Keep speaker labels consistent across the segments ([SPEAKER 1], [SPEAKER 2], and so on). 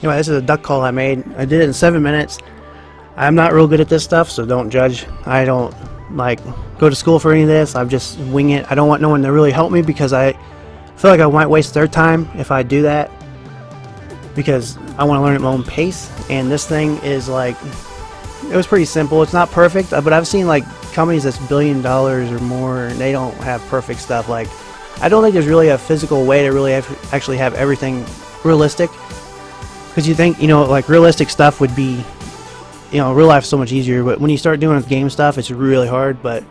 [SPEAKER 1] Anyway, this is a duck call I made. I did it in 7 minutes. I'm not real good at this stuff, so don't judge. I don't like go to school for any of this. I'm just wing it. I don't want no one to really help me because I feel like I might waste their time if I do that, because I want to learn at my own pace. And this thing is like, it was pretty simple. It's not perfect, but I've seen like companies that's $1 billion or more, and they don't have perfect stuff. Like, I don't think there's really a physical way to really actually have everything realistic, because you think, you know, like realistic stuff would be, you know, real life is so much easier, but when you start doing game stuff, it's really hard. But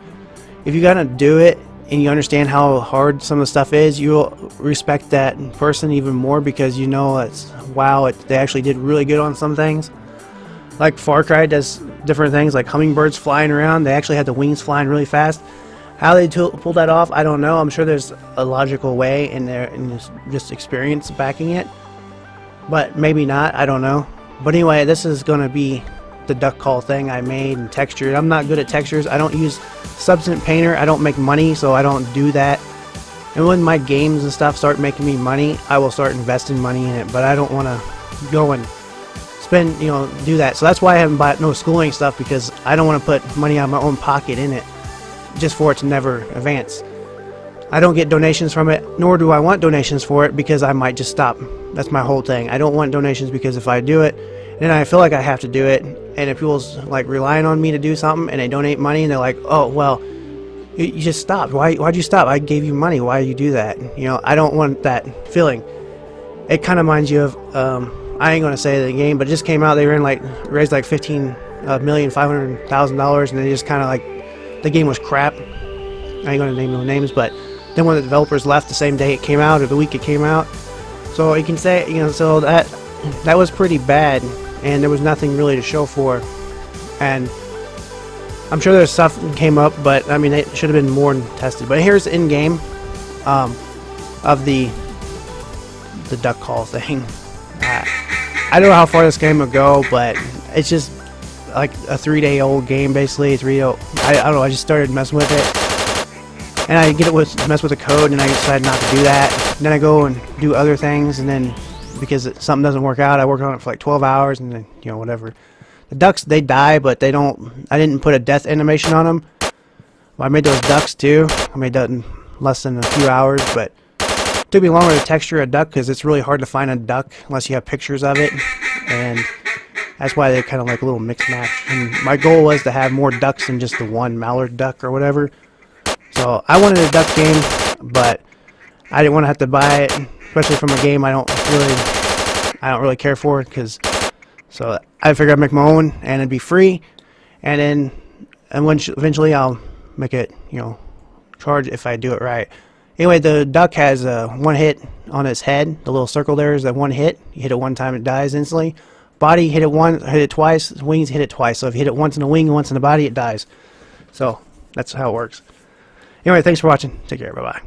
[SPEAKER 1] if you gotta do it and you understand how hard some of the stuff is, you'll respect that person even more, because you know it's, wow, they actually did really good on some things. Like Far Cry does different things, like hummingbirds flying around. They actually had the wings flying really fast. How they pulled that off, I don't know. I'm sure there's a logical way in there, and just experience backing it, but maybe not. I don't know. But anyway, this is gonna be the duck call thing I made, and texture. I'm not good at textures. I don't use Substance Painter. I don't make money, so I don't do that. And when my games and stuff start making me money, I will start investing money in it. But I don't want to go and spend, you know, do that. So that's why I haven't bought no schooling stuff, because I don't want to put money out of my own pocket in it just for it to never advance. I don't get donations from it, nor do I want donations for it, because I might just stop. That's my whole thing. I don't want donations, because if I do it, then I feel like I have to do it. And if people's like relying on me to do something and they donate money and they're like, oh, well, you just stopped. Why'd you stop? I gave you money. Why did you do that? You know, I don't want that feeling. It kind of reminds you of, I ain't going to say the game, but it just came out. They were in like, raised like $15,500,000, and they just kind of like, the game was crap. I ain't going to name no names, but then when the developers left the same day it came out, or the week it came out. So you can say, you know, so that was pretty bad, and there was nothing really to show for. And I'm sure there's stuff that came up, but I mean, it should have been more tested. But here's in game of the duck call thing. I don't know how far this game will go, but it's just like a 3-day-old game, basically. I don't know. I just started messing with it, and I mess with the code, and I decided not to do that. And then I go and do other things, and then because something doesn't work out, I work on it for like 12 hours, and then, you know, whatever. The ducks, they die, but they don't. I didn't put a death animation on them. Well, I made those ducks too. I made that in less than a few hours, but it took me longer to texture a duck, because it's really hard to find a duck unless you have pictures of it, and that's why they're kind of like a little mixed match. And my goal was to have more ducks than just the one mallard duck or whatever. So I wanted a duck game, but I didn't want to have to buy it, especially from a game I don't really care for. So I figured I'd make my own, and it'd be free, and eventually I'll make it, you know, charge if I do it right. Anyway, the duck has one hit on its head. The little circle there is that one hit. You hit it one time, it dies instantly. Body, hit it twice. Wings, hit it twice. So if you hit it once in the wing, once in the body, it dies. So that's how it works. Anyway, thanks for watching. Take care. Bye-bye.